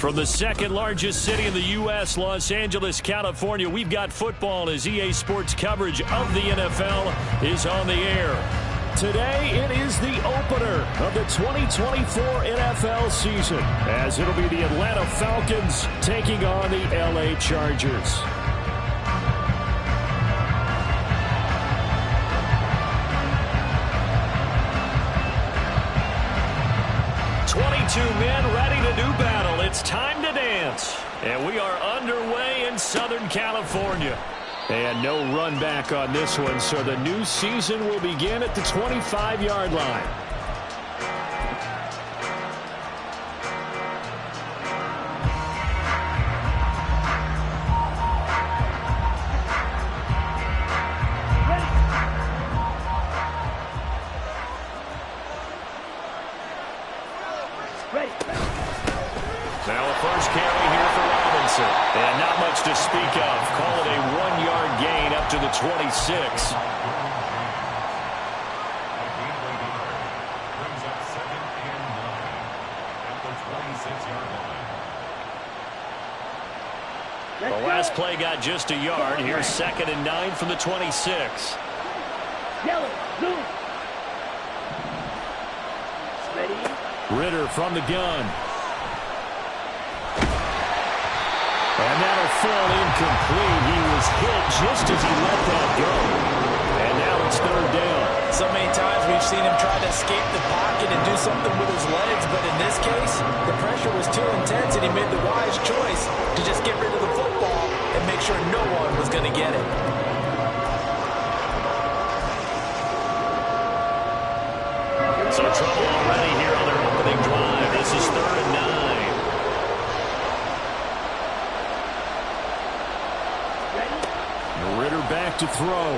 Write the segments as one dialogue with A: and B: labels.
A: From the second largest city in the U.S., Los Angeles, California, we've got football as EA Sports coverage of the NFL is on the air. Today, it is the opener of the 2024 NFL season, as it'll be the Atlanta Falcons taking on the L.A. Chargers. 22 men ready to do battle. It's time to dance. And we are underway in Southern California. And no run back on this one, so the new season will begin at the 25-yard line. Now a first carry here for Robinson. And not much to speak of. Call it a 1-yard gain up to the 26. The last play got just a yard. Here's 2nd and 9 from the 26. Ritter from the gun. And that'll fall incomplete. He was hit just as he let that go. And now it's 3rd down.
B: So many times we've seen him try to escape the pocket and do something with his legs, but in this case, the pressure was too intense and he made the wise choice to just get rid of the football and make sure no one was going to get it.
A: So trouble already here on their opening drive. This is 3rd and 9. Ritter back to throw.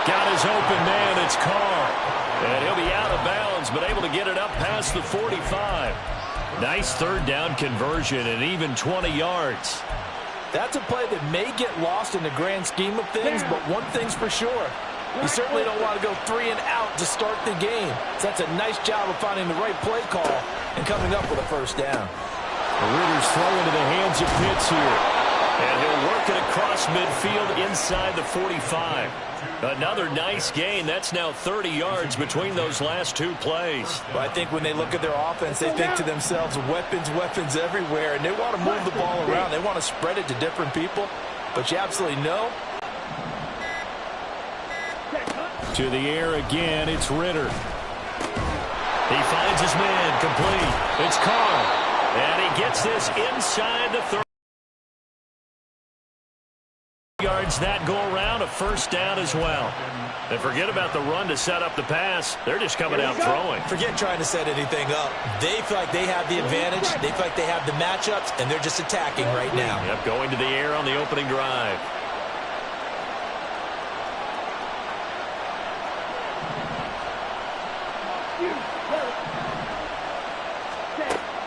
A: Got his open man. It's Carr. And he'll be out of bounds, but able to get it up past the 45. Nice 3rd down conversion and even 20 yards.
B: That's a play that may get lost in the grand scheme of things, but one thing's for sure. You certainly don't want to go 3 and out to start the game. So that's a nice job of finding the right play call and coming up with a 1st down.
A: Ritter's throw into the hands of Pitts here. And he'll work it across midfield inside the 45. Another nice gain. That's now 30 yards between those last 2 plays.
B: Well, I think when they look at their offense, they think to themselves, weapons, weapons everywhere. And they want to move the ball around. They want to spread it to different people. But you absolutely know.
A: To the air again, it's Ritter. He finds his man, complete. It's Carr. And he gets this inside the 30 yards. That go around, a 1st down as well. And forget about the run to set up the pass. They're just coming out throwing.
B: Forget trying to set anything up. They feel like they have the advantage. They feel like they have the matchups, and they're just attacking right now.
A: Yep, going to the air on the opening drive.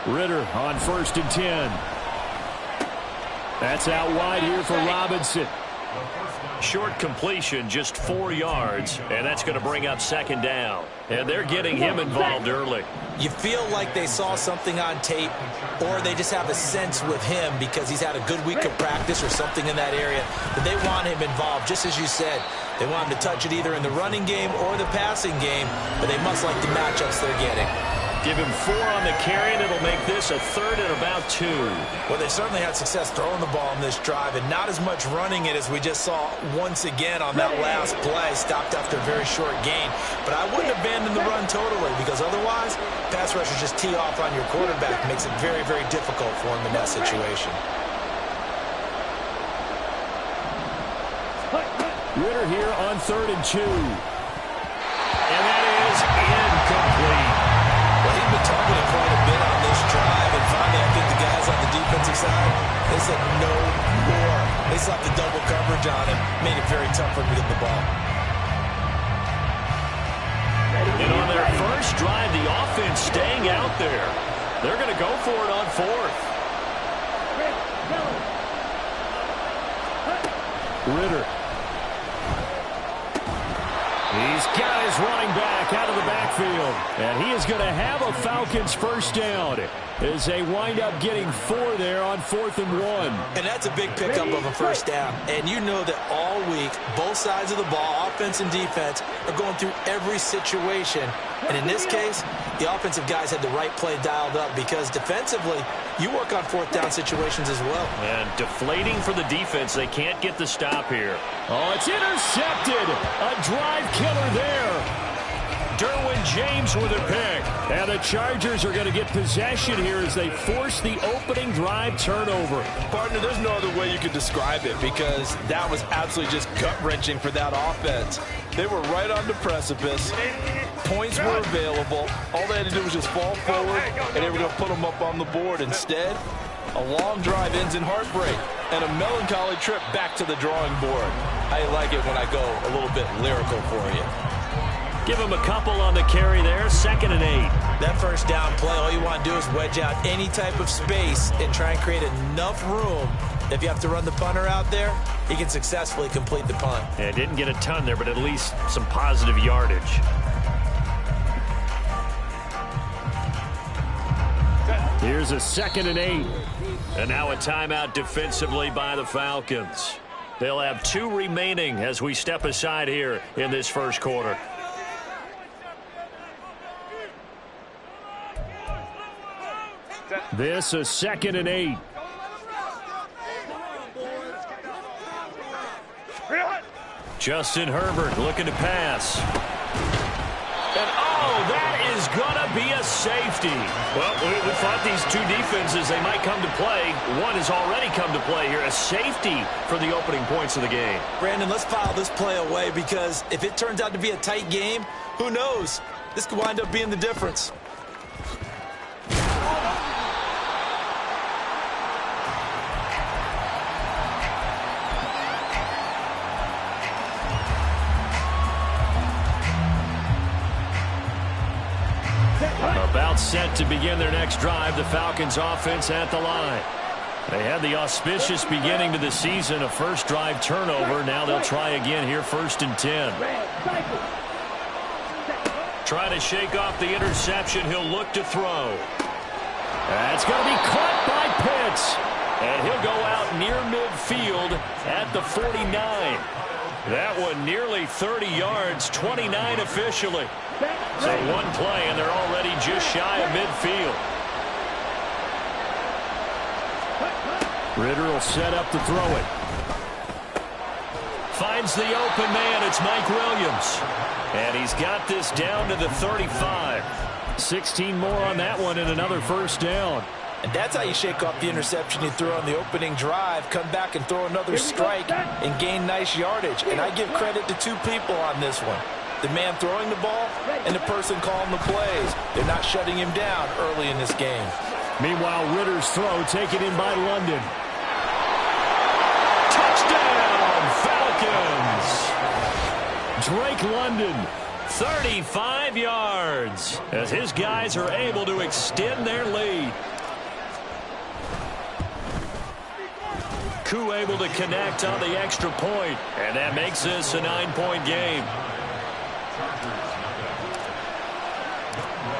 A: Ritter on 1st and 10. That's out wide here for Robinson. Short completion, just 4 yards, and that's going to bring up 2nd down. And they're getting him involved early.
B: You feel like they saw something on tape, or they just have a sense with him because he's had a good week of practice or something in that area, that they want him involved, just as you said. They want him to touch it either in the running game or the passing game, but they must like the matchups they're getting.
A: Give him 4 on the carry, and it'll make this a 3rd and about 2.
B: Well, they certainly had success throwing the ball in this drive, and not as much running it as we just saw once again on that last play. Stopped after a very short gain. But I wouldn't abandon the run totally, because otherwise, pass rushers just tee off on your quarterback. Makes it very, very difficult for him in that situation.
A: Ritter here on 3rd and 2. And that is incomplete.
B: Well, he's been targeted quite a bit on this drive, and finally I think the guys on the defensive side, they said no more. They slapped the double coverage on him, made it very tough for him to get the ball.
A: And on their first drive, the offense staying out there. They're going to go for it on 4th. Ritter. He's got his running back out of the backfield. And he is going to have a Falcons first down as they wind up getting 4 there on 4th and 1.
B: And that's a big pickup of a first down. And you know that all week, both sides of the ball, offense and defense, are going through every situation. And in this case, the offensive guys had the right play dialed up because defensively, you work on 4th down situations as well.
A: And deflating for the defense. They can't get the stop here. Oh, it's intercepted. A drive killer there. Derwin James with a pick. And the Chargers are going to get possession here as they force the opening drive turnover.
C: Partner, there's no other way you could describe it because that was absolutely just gut-wrenching for that offense. They were right on the precipice. Points were available. All they had to do was just fall forward, and they were going to put them up on the board. Instead, a long drive ends in heartbreak and a melancholy trip back to the drawing board. I like it when I go a little bit lyrical for you.
A: Give him a couple on the carry there. 2nd and 8.
B: That first down play, all you want to do is wedge out any type of space and try and create enough room. If you have to run the punter out there, he can successfully complete the punt.
A: Yeah, didn't get a ton there, but at least some positive yardage. Here's a 2nd and 8. And now a timeout defensively by the Falcons. They'll have 2 remaining as we step aside here in this first quarter. This is 2nd and 8. Justin Herbert looking to pass. And oh, that is going to be a safety. Well, we thought these two defenses, they might come to play. One has already come to play here. A safety for the opening points of the game.
B: Brandon, let's file this play away because if it turns out to be a tight game, who knows? This could wind up being the difference.
A: About set to begin their next drive, the Falcons offense at the line. They had the auspicious beginning to the season, a first drive turnover. Now they'll try again here, 1st and 10. Trying to shake off the interception. He'll look to throw. That's going to be caught by Pitts. And he'll go out near midfield at the 49. That one nearly 30 yards, 29 officially. So one play, and they're already just shy of midfield. Ritter will set up to throw it. Finds the open man. It's Mike Williams. And he's got this down to the 35. 16 more on that one and another first down.
B: And that's how you shake off the interception you threw on the opening drive, come back and throw another strike and gain nice yardage. And I give credit to 2 people on this one. The man throwing the ball and the person calling the plays. They're not shutting him down early in this game.
A: Meanwhile, Ritter's throw taken in by London. Touchdown, Falcons! Drake London, 35 yards, as his guys are able to extend their lead. Koo able to connect on the extra point, and that makes this a 9-point game.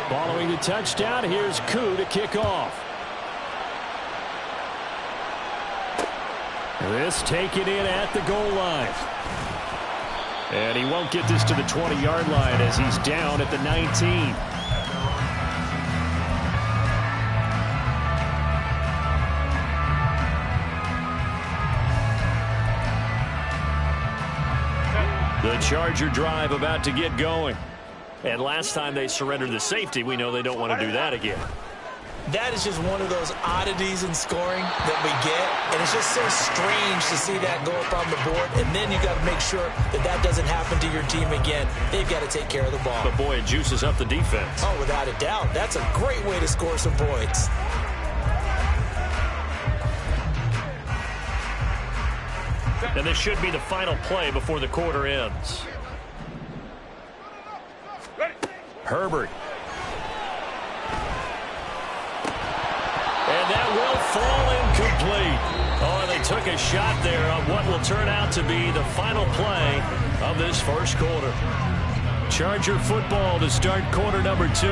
A: Following the touchdown, here's Koo to kick off. This taken in at the goal line. And he won't get this to the 20-yard line as he's down at the 19. The Charger drive about to get going. And last time they surrendered the safety, we know they don't want to do that again.
B: That is just one of those oddities in scoring that we get. And it's just so strange to see that go up on the board. And then you got to make sure that that doesn't happen to your team again. They've got to take care of the ball.
A: But, boy, it juices up the defense.
B: Oh, without a doubt. That's a great way to score some points.
A: And this should be the final play before the quarter ends. Herbert. And that will fall incomplete. Oh, and they took a shot there on what will turn out to be the final play of this first quarter. Charger football to start quarter number 2,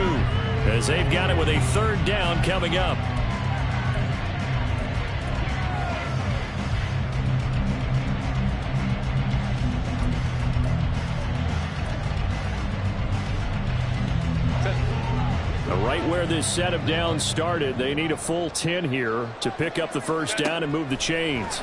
A: as they've got it with a 3rd down coming up. Right where this set of downs started, they need a full 10 here to pick up the 1st down and move the chains.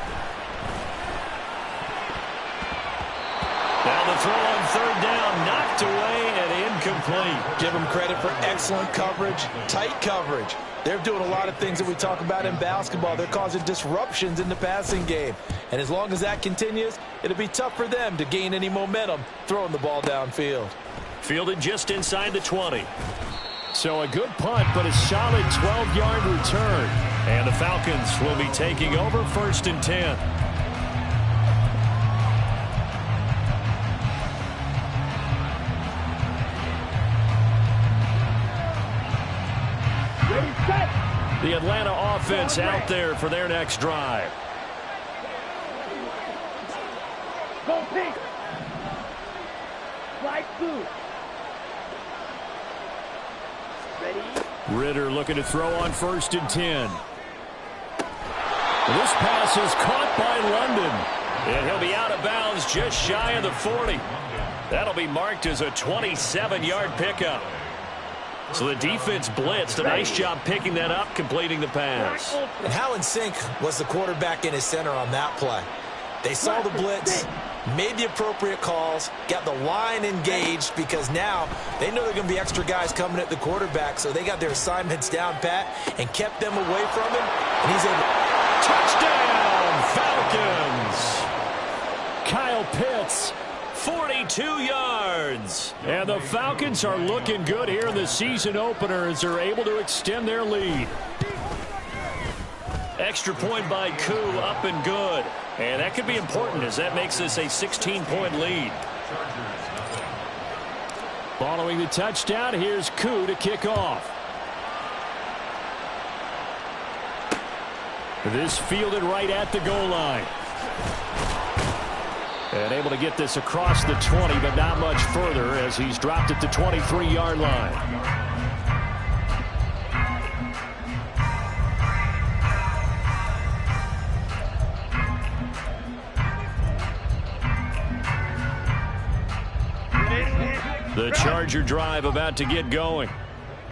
A: Now the throw on 3rd down, knocked away and incomplete.
B: Give them credit for excellent coverage, tight coverage. They're doing a lot of things that we talk about in basketball. They're causing disruptions in the passing game. And as long as that continues, it'll be tough for them to gain any momentum throwing the ball downfield.
A: Fielded just inside the 20. So a good punt, but a solid 12-yard return. And the Falcons will be taking over 1st and 10. The Atlanta offense out there for their next drive.
D: Go pink. Slide through.
A: Ritter looking to throw on 1st and 10. This pass is caught by London. And he'll be out of bounds just shy of the 40. That'll be marked as a 27-yard pickup. So the defense blitzed. A nice job picking that up, completing the pass.
B: And how in sync was the quarterback in his center on that play? They saw the blitz, made the appropriate calls, got the line engaged, because now they know there are going to be extra guys coming at the quarterback, so they got their assignments down pat and kept them away from him, and he's able.
A: Touchdown, Falcons! Kyle Pitts, 42 yards. And the Falcons are looking good here in the season opener as they're able to extend their lead. Extra point by Koo, up and good. And that could be important as that makes this a 16-point lead. Following the touchdown, here's Koo to kick off. This fielded right at the goal line. And able to get this across the 20, but not much further as he's dropped at the 23-yard line. The Charger drive about to get going.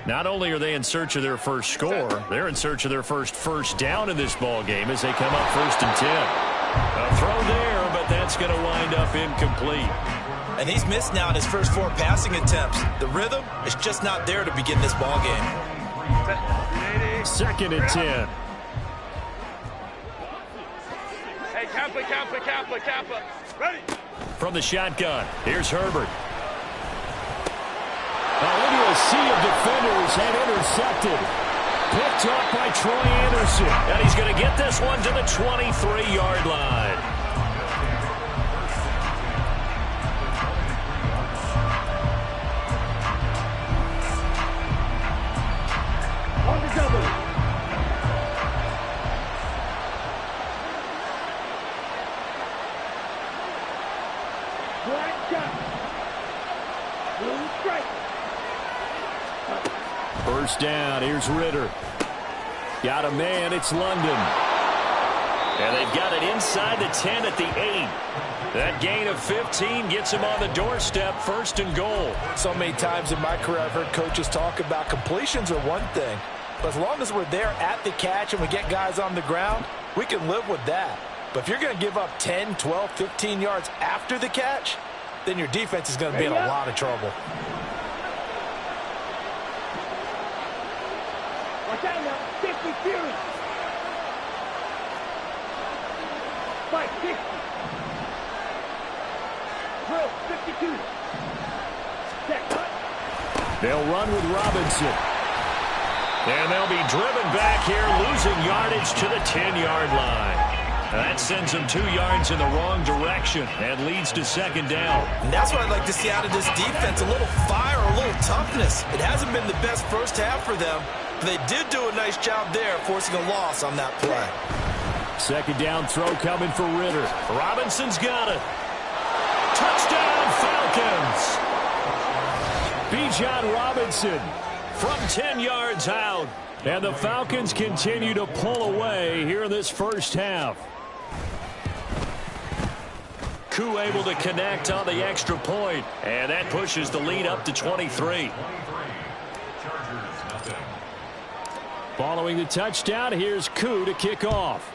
A: Not only are they in search of their first score, they're in search of their first down in this ball game as they come up 1st and 10. A throw there, but that's going to wind up incomplete.
B: And he's missed now in his first 4 passing attempts. The rhythm is just not there to begin this ball game.
A: 2nd and 10.
D: Hey, Kappa. Ready.
A: From the shotgun, here's Herbert. Into a sea of defenders and intercepted. Picked up by Troy Anderson. And he's going to get this one to the 23-yard line.
D: On the double. Black shot. Blue strike.
A: 1st down, here's Ritter. Got a man, it's London. And they've got it inside the 10 at the 8. That gain of 15 gets him on the doorstep, 1st and goal.
B: So many times in my career I've heard coaches talk about completions are one thing, but as long as we're there at the catch and we get guys on the ground, we can live with that. But if you're going to give up 10, 12, 15 yards after the catch, then your defense is going to be in a lot of trouble.
D: Watch out now. 50 Fury. 560. Drill 52. Set.
A: They'll run with Robinson. And they'll be driven back here, losing yardage to the 10-yard line. That sends them 2 yards in the wrong direction and leads to 2nd down.
B: And that's what I'd like to see out of this defense, a little fire, a little toughness. It hasn't been the best first half for them, but they did do a nice job there, forcing a loss on that play.
A: 2nd down throw coming for Ritter. Robinson's got it. Touchdown, Falcons. Bijan Robinson from 10 yards out. And the Falcons continue to pull away here in this first half. Koo able to connect on the extra point, and that pushes the lead up to 23. Following the touchdown, here's Koo to kick off.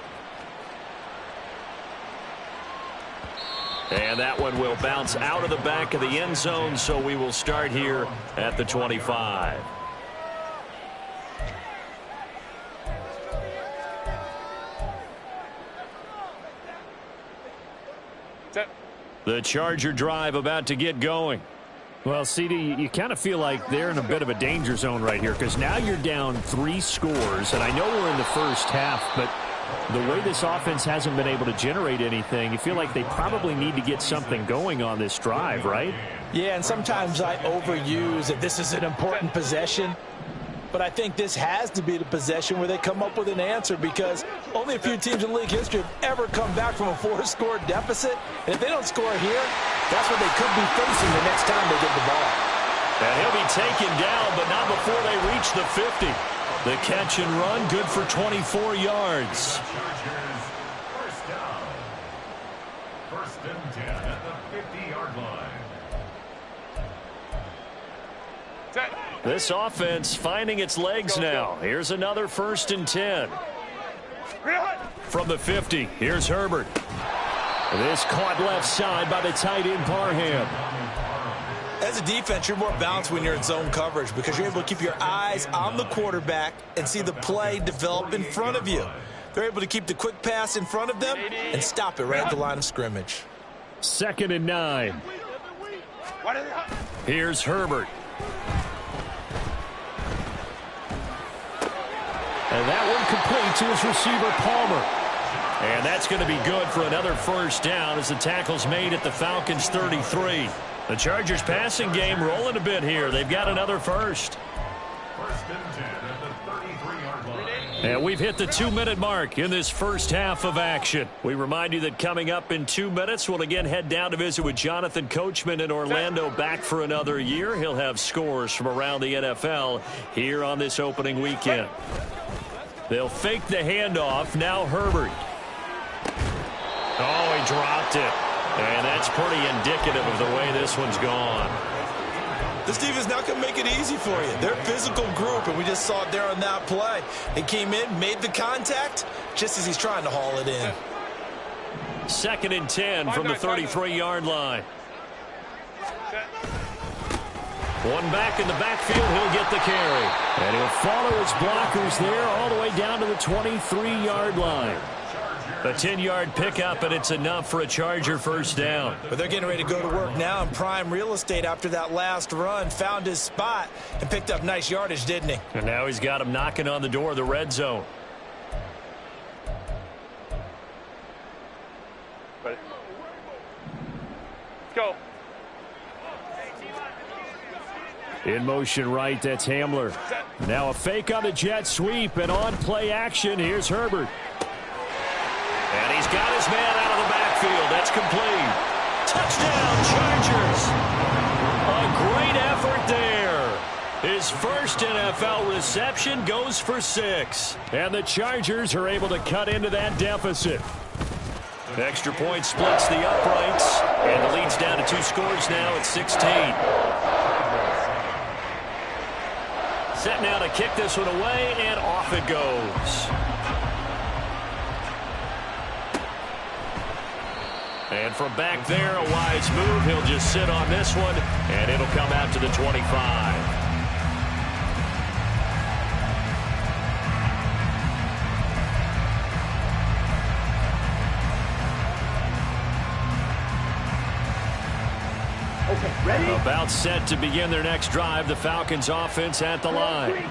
A: And that one will bounce out of the back of the end zone, so we will start here at the 25. The Charger drive about to get going. Well, CD, you kind of feel like they're in a bit of a danger zone right here because now you're down 3 scores, and I know we're in the first half, but the way this offense hasn't been able to generate anything, you feel like they probably need to get something going on this drive, right?
B: Yeah, and sometimes I overuse that this is an important possession. But I think this has to be the possession where they come up with an answer because only a few teams in league history have ever come back from a 4-score deficit. And if they don't score here, that's what they could be facing the next time they get the ball.
A: And he'll be taken down, but not before they reach the 50. The catch and run, good for 24 yards.
E: First down. First and 10 at the 50-yard line.
A: This offense finding its legs now. Here's another 1st and 10. From the 50, here's Herbert. This caught left side by the tight end Parham.
B: As a defense, you're more balanced when you're in zone coverage because you're able to keep your eyes on the quarterback and see the play develop in front of you. They're able to keep the quick pass in front of them and stop it right at the line of scrimmage.
A: 2nd and 9. Here's Herbert. And that one complete to his receiver, Palmer. And that's going to be good for another first down as the tackle's made at the Falcons' 33. The Chargers' passing game rolling a bit here. They've got another first.
E: First and 10 at the 33-yard line.
A: And we've hit the 2-minute mark in this first half of action. We remind you that coming up in 2 minutes, we'll again head down to visit with Jonathan Coachman in Orlando, back for another year. He'll have scores from around the NFL here on this opening weekend. They'll fake the handoff. Now Herbert. Oh, he dropped it. And that's pretty indicative of the way this one's gone.
B: This defense not going to make it easy for you. They're a physical group, and we just saw it there on that play. He came in, made the contact, just as he's trying to haul it in.
A: 2nd and 10 from the 33-yard line. One back in the backfield, he'll get the carry. And he'll follow his blockers there all the way down to the 23-yard line. A 10-yard pickup, and it's enough for a Charger first down.
B: But they're getting ready to go to work now in prime real estate after that last run. Found his spot and picked up nice yardage, didn't he?
A: And now he's got him knocking on the door of the red zone.
F: Let's go.
A: In motion right, that's Hamler. Now a fake on the jet sweep, and on play action, here's Herbert. And he's got his man out of the backfield. That's complete. Touchdown, Chargers. A great effort there. His first NFL reception goes for 6. And the Chargers are able to cut into that deficit. Extra point splits the uprights. And the lead's down to 2 scores now at 16. Set now to kick this one away, and off it goes. And from back there, a wise move. He'll just sit on this one, and it'll come out to the 25.
D: Ready?
A: About set to begin their next drive. The Falcons offense at the line.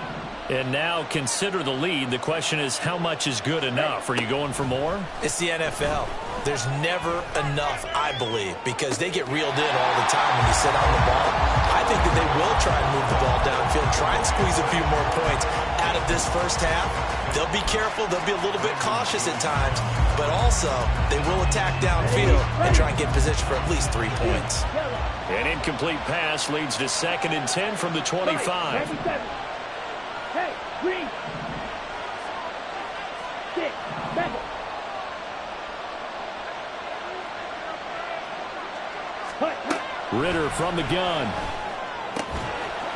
A: And now consider the lead. The question is, how much is good enough? Are you going for more?
B: It's the NFL. There's never enough, I believe, because they get reeled in all the time when you sit on the ball. I think that they will try and move the ball downfield, try and squeeze a few more points out of this first half. They'll be careful. They'll be a little bit cautious at times, but also they will attack downfield and try and get position for at least 3 points.
A: An incomplete pass leads to 2nd and 10 from the 25.
D: Hey, green. 6, 7.
A: Ritter from the gun.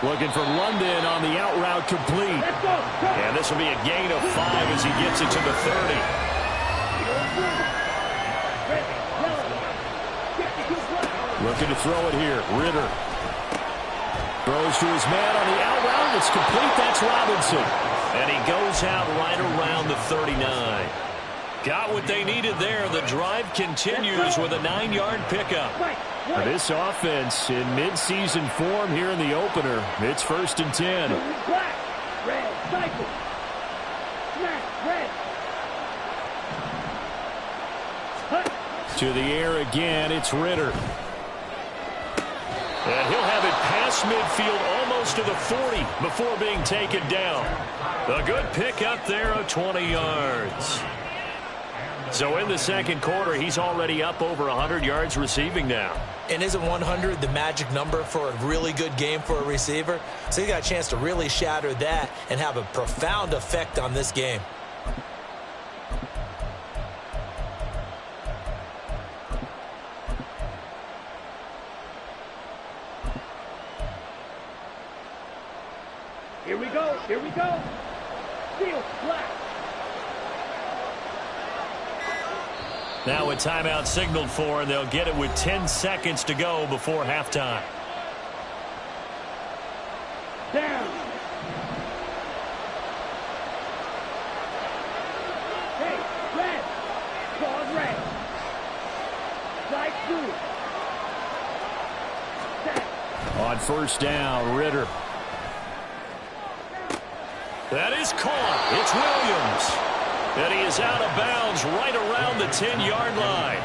A: Looking for London on the out route complete. And this will be a gain of 5 as he gets it to the 30. Looking to throw it here. Ritter throws to his man on the out route. It's complete. That's Robinson. And he goes out right around the 39. Got what they needed there. The drive continues with a 9-yard pickup. This offense in midseason form here in the opener. It's 1st and 10.
D: Black, red, cycle. Smash, red.
A: To the air again. It's Ritter. And he'll have it past midfield almost to the 40 before being taken down. A good pickup there of 20 yards. So in the second quarter, he's already up over 100 yards receiving now.
B: And isn't 100 the magic number for a really good game for a receiver? So he got a chance to really shatter that and have a profound effect on this game.
D: Here we go. Here we go. Field flat.
A: Now a timeout signaled for, and they'll get it with 10 seconds to go before halftime.
D: Down. Hey, red. Pause red. Slide through. Set.
A: On 1st down, Ritter. That is caught. It's Williams. And he is out of bounds right around the 10-yard line.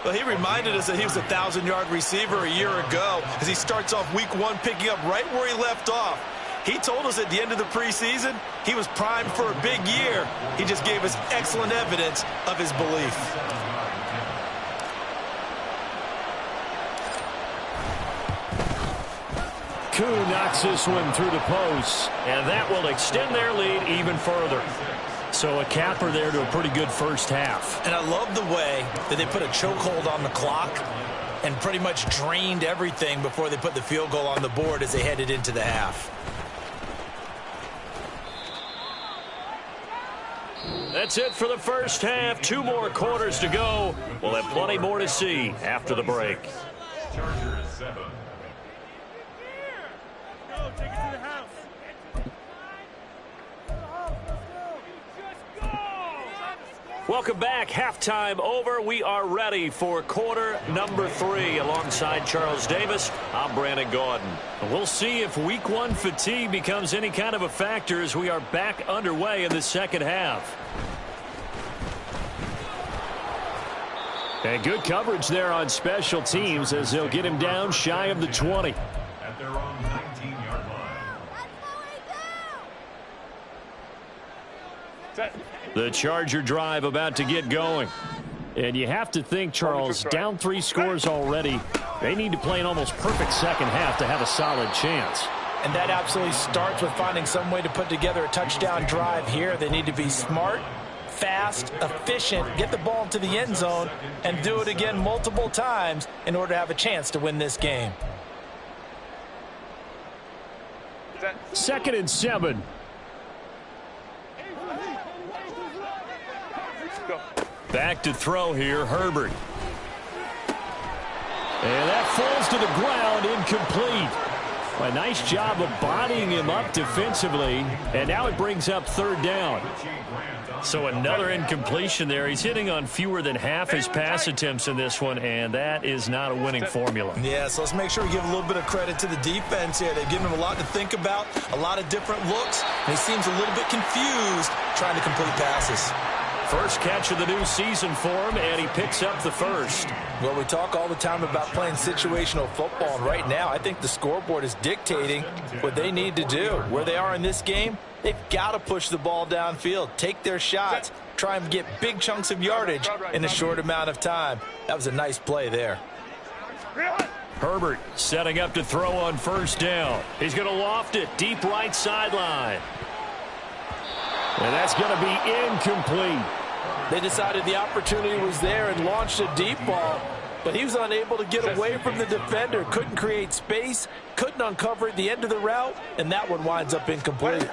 B: Well, he reminded us that he was a 1,000-yard receiver a year ago as he starts off week 1 picking up right where he left off. He told us at the end of the preseason he was primed for a big year. He just gave us excellent evidence of his belief.
A: Koo knocks this one through the post, and that will extend their lead even further. So a capper there to a pretty good first half.
B: And I love the way that they put a chokehold on the clock and pretty much drained everything before they put the field goal on the board as they headed into the half.
A: That's it for the first half. 2 more quarters to go. We'll have plenty more to see after the break.
E: Chargers 7.
D: Go, take it to the house.
A: Welcome back. Halftime over. We are ready for quarter number 3. Alongside Charles Davis, I'm Brandon Gaudin. We'll see if week 1 fatigue becomes any kind of a factor as we are back underway in the second half. And good coverage there on special teams as they'll get him down shy of the 20.
E: At their own 19-yard line.
A: The Charger drive about to get going. And you have to think, Charles, down 3 scores already. They need to play an almost perfect second half to have a solid chance.
B: And that absolutely starts with finding some way to put together a touchdown drive here. They need to be smart, fast, efficient, get the ball into the end zone, and do it again multiple times in order to have a chance to win this game.
A: 2nd and 7. Back to throw here, Herbert. And that falls to the ground, incomplete. A nice job of bodying him up defensively, and now it brings up 3rd down. So another incompletion there. He's hitting on fewer than half his pass attempts in this one, and that is not a winning formula.
B: Yeah, so let's make sure we give a little bit of credit to the defense here. They've given him a lot to think about, a lot of different looks, and he seems a little bit confused trying to complete passes.
A: First catch of the new season for him, and he picks up the first.
B: Well, we talk all the time about playing situational football, and right now I think the scoreboard is dictating what they need to do. Where they are in this game, they've got to push the ball downfield, take their shots, try and get big chunks of yardage in a short amount of time. That was a nice play there.
A: Herbert setting up to throw on first down. He's going to loft it deep right sideline. And that's going to be incomplete.
C: They decided the opportunity was there and launched a deep ball, but he was unable to get away from the defender. Couldn't create space, couldn't uncover at the end of the route, and that one winds up incomplete.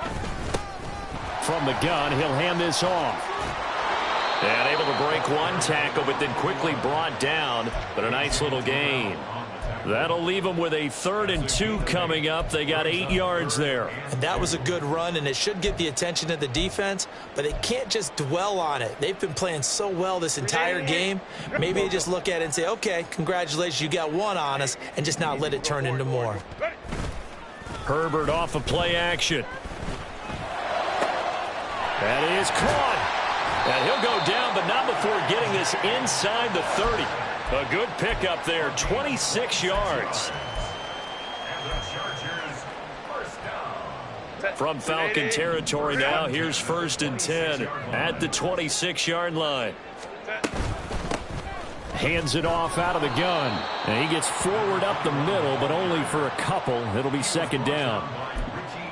A: From the gun, he'll hand this off. And able to break one tackle, but then quickly brought down. But a nice little gain. That'll leave them with a 3rd and 2 coming up. They got 8 yards there.
B: And that was a good run, and it should get the attention of the defense, but they can't just dwell on it. They've been playing so well this entire game. Maybe they just look at it and say, okay, congratulations, you got one on us, and just not let it turn into more.
A: Herbert off of play action. That is caught. And he'll go down, but not before getting this inside the 30. A good pickup there, 26 yards. From Falcon territory now, here's 1st and 10 at the 26-yard line. Hands it off out of the gun. And he gets forward up the middle, but only for a couple. It'll be 2nd down.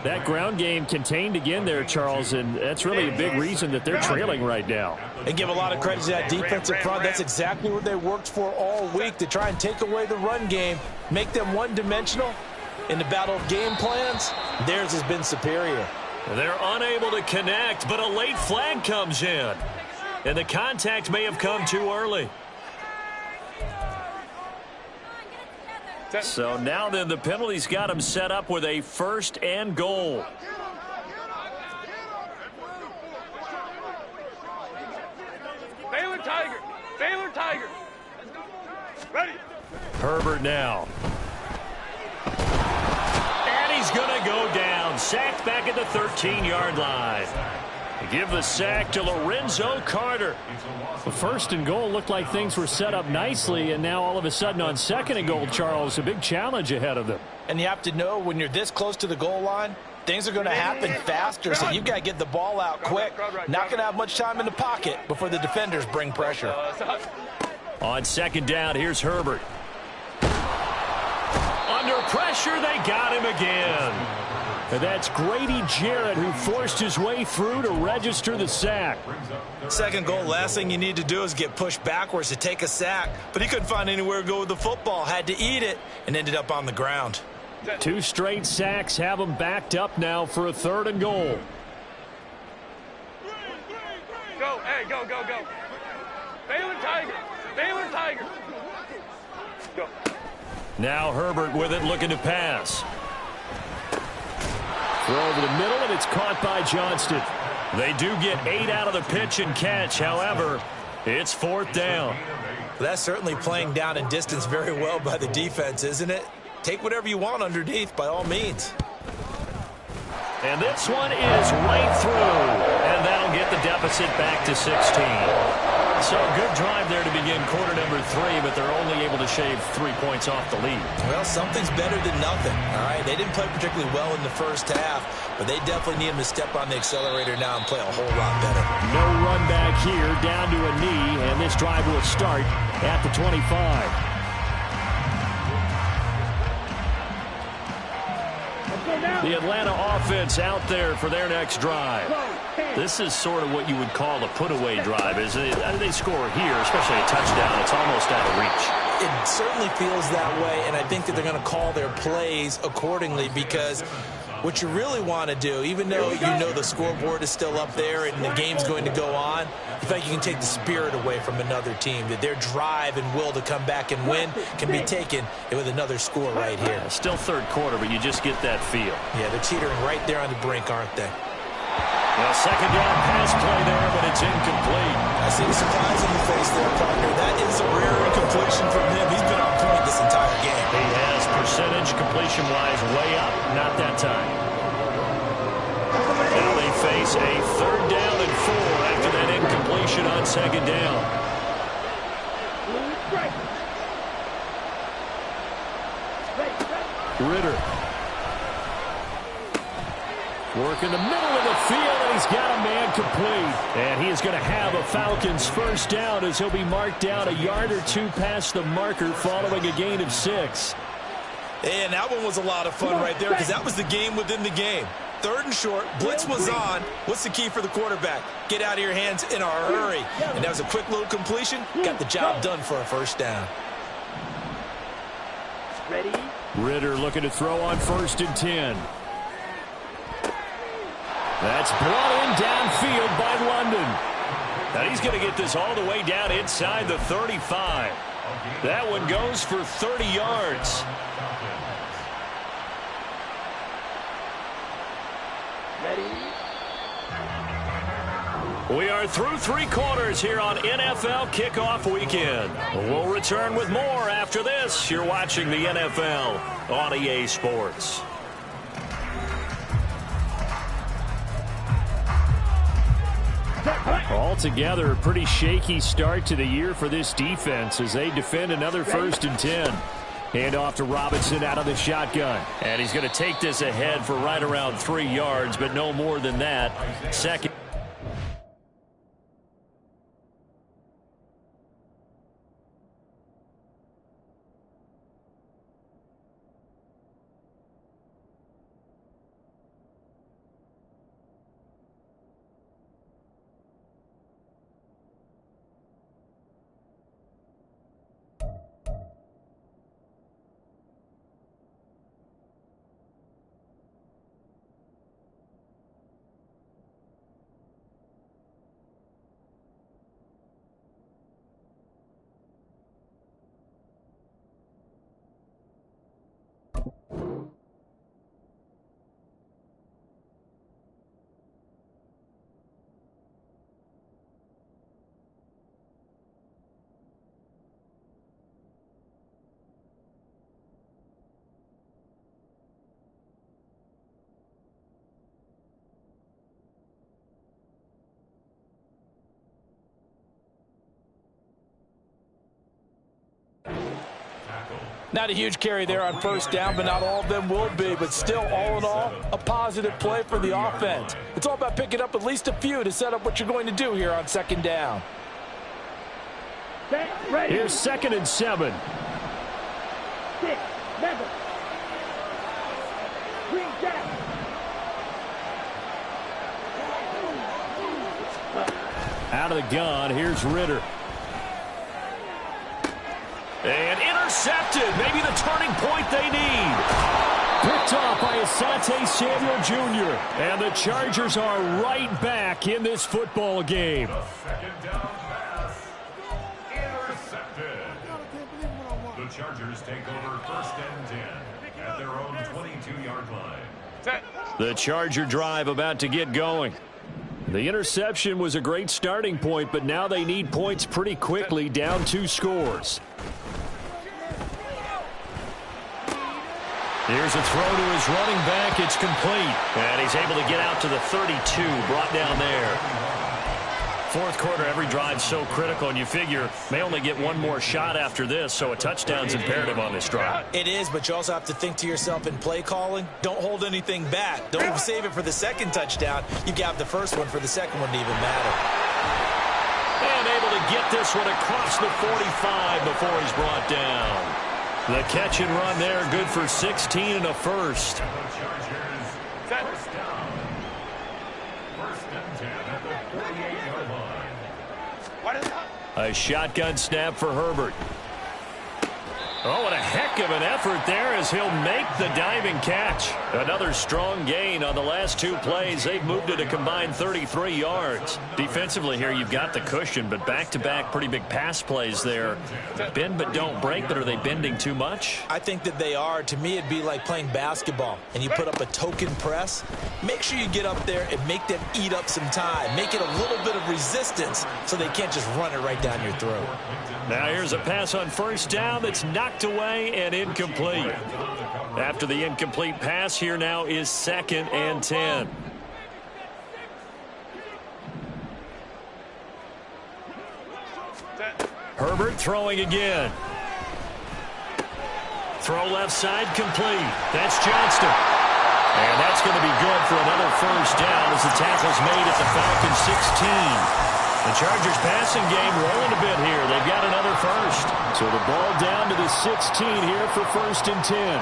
A: That ground game contained again there, Charles, and that's really a big reason that they're trailing right now.
C: They give a lot of credit to that defensive front. That's exactly what they worked for all week, to try and take away the run game, make them one-dimensional. In the battle of game plans, theirs has been superior.
A: They're unable to connect, but a late flag comes in. And the contact may have come too early. So now then the penalty's got him set up with a 1st and goal.
D: Baylor Tiger. Baylor Tiger. Ready.
A: Herbert now. And he's going to go down. Sacked back at the 13-yard line. Give the sack to Lorenzo Carter. The 1st and goal looked like things were set up nicely, and now all of a sudden on 2nd and goal, Charles, a big challenge ahead of them.
B: And you have to know when you're this close to the goal line, things are going to happen faster, so you've got to get the ball out quick. Not going to have much time in the pocket before the defenders bring pressure.
A: On 2nd down, here's Herbert. Under pressure, they got him again. And that's Grady Jarrett, who forced his way through to register the sack.
B: 2nd goal, last thing you need to do is get pushed backwards to take a sack. But he couldn't find anywhere to go with the football, had to eat it, and ended up on the ground.
A: 2 straight sacks have him backed up now for a 3rd and goal.
D: Go, hey, go, go, go. Baylor Tiger. Baylor Tiger. Go.
A: Now Herbert with it, looking to pass. Throw over the middle, and it's caught by Johnston. They do get 8 out of the pitch and catch. However, it's 4th down.
B: That's certainly playing down and distance very well by the defense, isn't it? Take whatever you want underneath, by all means.
A: And this one is right through. And that'll get the deficit back to 16. So a good drive there to begin quarter number 3, but they're only able to shave 3 points off the lead.
B: Well, something's better than nothing, all right? They didn't play particularly well in the first half, but they definitely need him to step on the accelerator now and play a whole lot better.
A: No run back here, down to a knee, and this drive will start at the 25. The Atlanta offense out there for their next drive. This is sort of what you would call a put-away drive. As they score here, especially a touchdown, it's almost out of reach.
B: It certainly feels that way, and I think that they're going to call their plays accordingly, because what you really want to do, even though you know the scoreboard is still up there and the game's going to go on, you think you can take the spirit away from another team, that their drive and will to come back and win can be taken with another score right here.
A: Still 3rd quarter, but you just get that feel.
B: Yeah, they're teetering right there on the brink, aren't they?
A: Well, 2nd down pass play there, but it's incomplete.
B: I see the surprise in the face there, partner. That is a rare incompletion from him. He's been on point this entire game.
A: He has percentage completion-wise way up, not that time. Now they face a 3rd down and 4 after that incompletion. formation on second down. Ritter. Working the middle of the field, and he's got a man complete. And he is going to have a Falcons first down as he'll be marked down a yard or two past the marker following a gain of 6.
B: And that one was a lot of fun right there because that was the game within the game. 3rd and short, blitz was on. What's the key for the quarterback? Get out of your hands in a hurry. And that was a quick little completion. Got the job done for a first down.
F: Ready?
A: Ritter looking to throw on 1st and 10. That's brought in downfield by London. Now he's going to get this all the way down inside the 35. That one goes for 30 yards. We are through 3 quarters here on NFL Kickoff Weekend. We'll return with more after this. You're watching the NFL on EA Sports. Altogether, a pretty shaky start to the year for this defense as they defend another 1st and 10. Hand off to Robinson out of the shotgun. And he's going to take this ahead for right around 3 yards, but no more than that. Second.
C: Not a huge carry there on 1st down, but not all of them will be. But still, all in all, a positive play for the offense. It's all about picking up at least a few to set up what you're going to do here on 2nd down.
A: Here's 2nd and 7.
F: 6, 7. Green jack.
A: Out of the gun, here's Ritter. And intercepted. Maybe the turning point they need. Picked off by Asante Samuel Jr. And the Chargers are right back in this football game.
E: The 2nd down pass. Intercepted. The Chargers take over 1st and 10 at their own 22-yard line.
A: The Charger drive about to get going. The interception was a great starting point, but now they need points pretty quickly, down 2 scores. Here's a throw to his running back. It's complete. And he's able to get out to the 32, brought down there. 4th quarter, every drive so critical, and you figure may only get one more shot after this, so a touchdown's imperative on this drive.
B: It is, but you also have to think to yourself in play calling, don't hold anything back. Don't save it for the 2nd touchdown. You got the 1st one for the 2nd one to even matter.
A: And able to get this one across the 45 before he's brought down. The catch and run there, good for 16 and a first.
E: The Chargers, 1st down. 1st and 10 at the 48-yard line.
A: A shotgun snap for Herbert. Oh, and a heck of an effort there as he'll make the diving catch. Another strong gain on the last 2 plays. They've moved it a combined 33 yards. Defensively here, you've got the cushion, but back-to-back pretty big pass plays there. Bend but don't break, but are they bending too much?
B: I think that they are. To me, it'd be like playing basketball, and you put up a token press. Make sure you get up there and make them eat up some time. Make it a little bit of resistance so they can't just run it right down your throat.
A: Now here's a pass on 1st down that's knocked away and incomplete. After the incomplete pass, here now is 2nd and 10. Herbert throwing again. Throw left side complete. That's Johnston. And that's going to be good for another first down as the tackle's made at the Falcon 16. The Chargers passing game rolling a bit here. They've got another first. So the ball down to the 16 here for 1st and 10.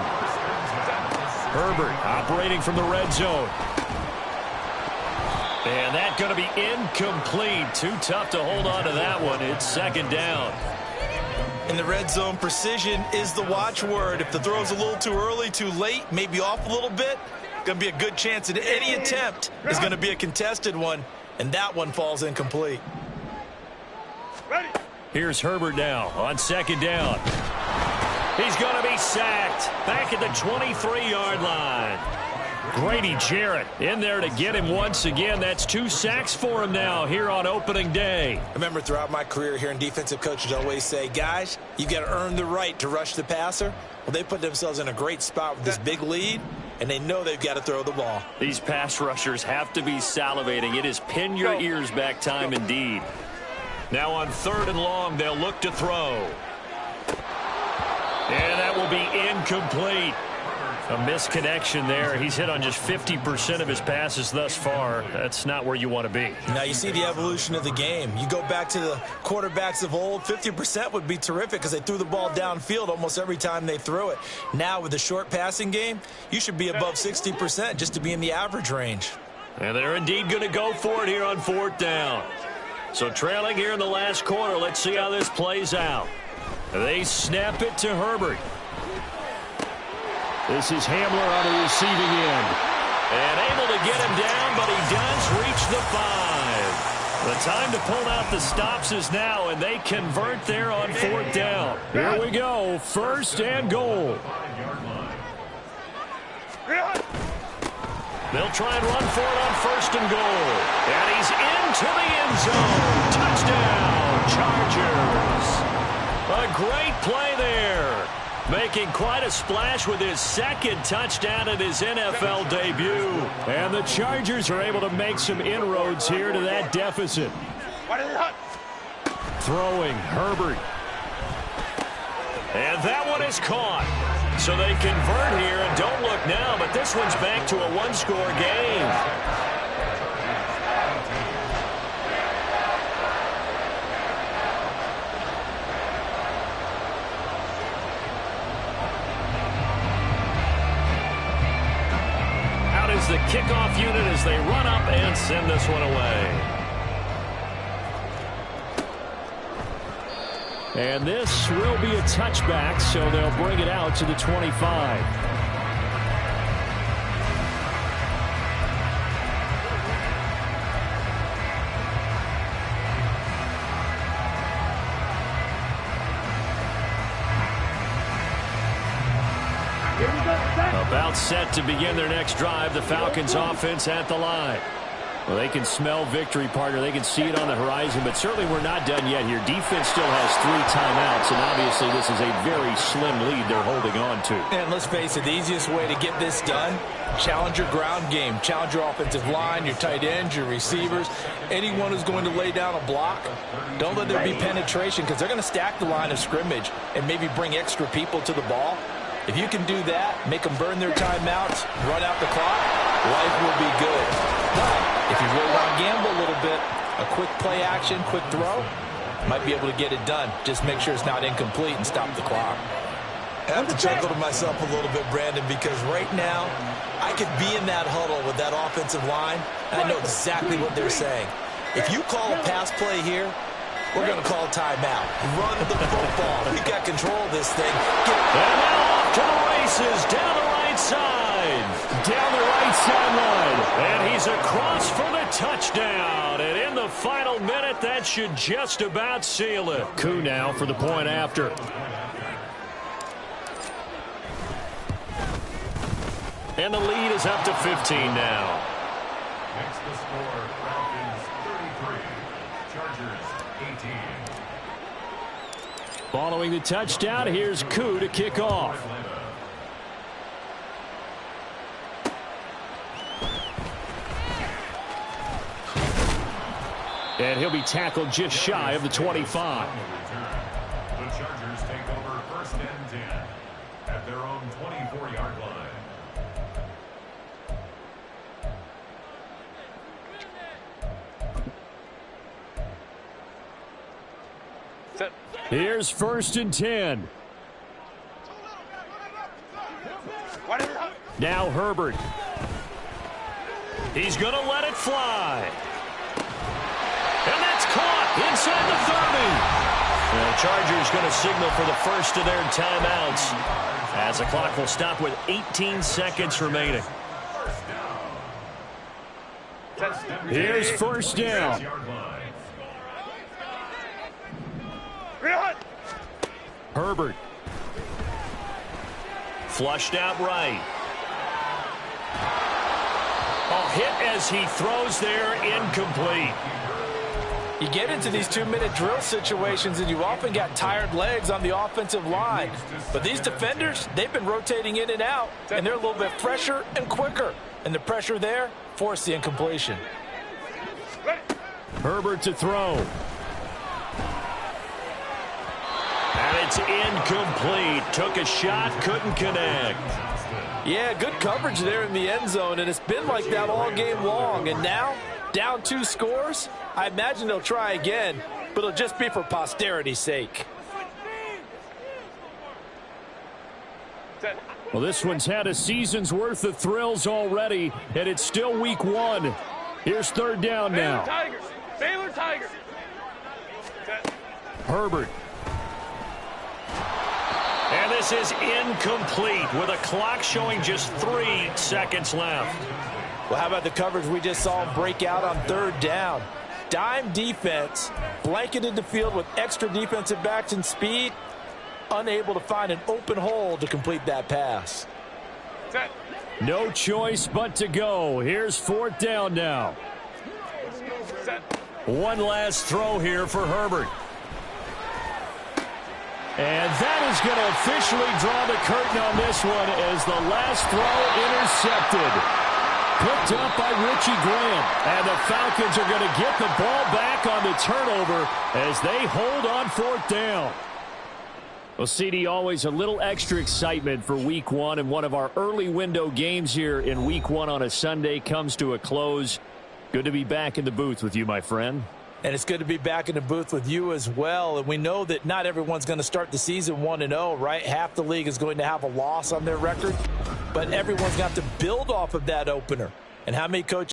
A: Herbert operating from the red zone. And that's going to be incomplete. Too tough to hold on to that one. It's 2nd down.
B: In the red zone, precision is the watchword. If the throw's a little too early, too late, maybe off a little bit, going to be a good chance that any attempt is going to be a contested one, and that one falls incomplete.
D: Ready.
A: Here's Herbert now on 2nd down. He's going to be sacked back at the 23-yard line. Grady Jarrett in there to get him once again. That's 2 sacks for him now here on opening day.
B: I remember throughout my career here in defensive coaches always say, guys, you got to earn the right to rush the passer. Well, they put themselves in a great spot with this big lead, and they know they've got to throw the ball.
A: These pass rushers have to be salivating. It is pin your ears back time indeed. Now on 3rd and long, they'll look to throw. And that will be incomplete. A misconnection there. He's hit on just 50% of his passes thus far. That's not where you want to be.
B: Now you see the evolution of the game. You go back to the quarterbacks of old, 50% would be terrific because they threw the ball downfield almost every time they threw it. Now with the short passing game, you should be above 60% just to be in the average range.
A: And they're indeed going to go for it here on 4th down. So trailing here in the last quarter, let's see how this plays out. They snap it to Herbert. This is Hamler on the receiving end. And able to get him down, but he does reach the 5. The time to pull out the stops is now, and they convert there on 4th down. Here we go, 1st and goal. They'll try and run for it on 1st and goal. And he's into the end zone. Touchdown, Chargers. A great play there. Making quite a splash with his 2nd touchdown in his NFL debut. And the Chargers are able to make some inroads here to that deficit. Throwing, Herbert. And that one is caught. So they convert here, and don't look now, but this one's back to a 1-score game. The kickoff unit as they run up and send this one away. And this will be a touchback, so they'll bring it out to the 25. About set to begin their next drive. The Falcons offense at the line. Well, they can smell victory, partner. They can see it on the horizon, but certainly we're not done yet here. Defense still has 3 timeouts, and obviously this is a very slim lead they're holding on to.
B: And let's face it, the easiest way to get this done, challenge your ground game. Challenge your offensive line, your tight ends, your receivers, anyone who's going to lay down a block. Don't let there be penetration because they're going to stack the line of scrimmage and maybe bring extra people to the ball. If you can do that, make them burn their timeouts, run out the clock, life will be good. But if you really want to gamble a little bit, a quick play action, quick throw, might be able to get it done. Just make sure it's not incomplete and stop the clock. I have to chuckle to myself a little bit, Brandon, because right now I could be in that huddle with that offensive line, and I know exactly what they're saying. If you call a pass play here, we're going to call a timeout. Run the football. We've got control of this thing. Get it.
A: And now off to the races. Down the right side. Down the right sideline. And he's across for the touchdown. And in the final minute, that should just about seal it. Koo now for the point after. And the lead is up to 15 now.
E: Next the score, Falcons 33, Chargers 18.
A: Following the touchdown, here's Koo to kick off. And he'll be tackled just shy of the 25.
E: return. The Chargers take over first and 10 at their own 24-yard line.
A: Here's first and 10. Now Herbert. He's going to let it fly. And that's caught inside the 30. The Chargers going to signal for the first of their timeouts as the clock will stop with 18 seconds remaining. Here's first down. Herbert. Flushed out right. A hit as he throws there, incomplete.
C: You get into these 2-minute drill situations and you often got tired legs on the offensive line. But these defenders, they've been rotating in and out, and they're a little bit fresher and quicker. And the pressure there forced the incompletion.
A: Herbert to throw. And it's incomplete. Took a shot, couldn't connect.
C: Yeah, good coverage there in the end zone, and it's been like that all game long. And now, down 2 scores, I imagine they'll try again, but it'll just be for posterity's sake.
A: Well, this one's had a season's worth of thrills already, and it's still week 1. Here's third down now.
D: Baylor Tigers.
A: Herbert. And this is incomplete with a clock showing just 3 seconds left.
C: Well, how about the coverage we just saw him break out on third down? Dime defense, blanketed the field with extra defensive backs and speed, unable to find an open hole to complete that pass.
A: No choice but to go. Here's fourth down now. One last throw here for Herbert. And that is going to officially draw the curtain on this one as the last throw intercepted. Picked up by Richie Graham. And the Falcons are going to get the ball back on the turnover as they hold on fourth down. Well, CD, always a little extra excitement for week 1, and one of our early window games here in week 1 on a Sunday comes to a close. Good to be back in the booth with you, my friend.
C: And it's good to be back in the booth with you as well. And we know that not everyone's going to start the season 1-0, right? Half the league is going to have a loss on their record. But everyone's got to build off of that opener. And how many coaches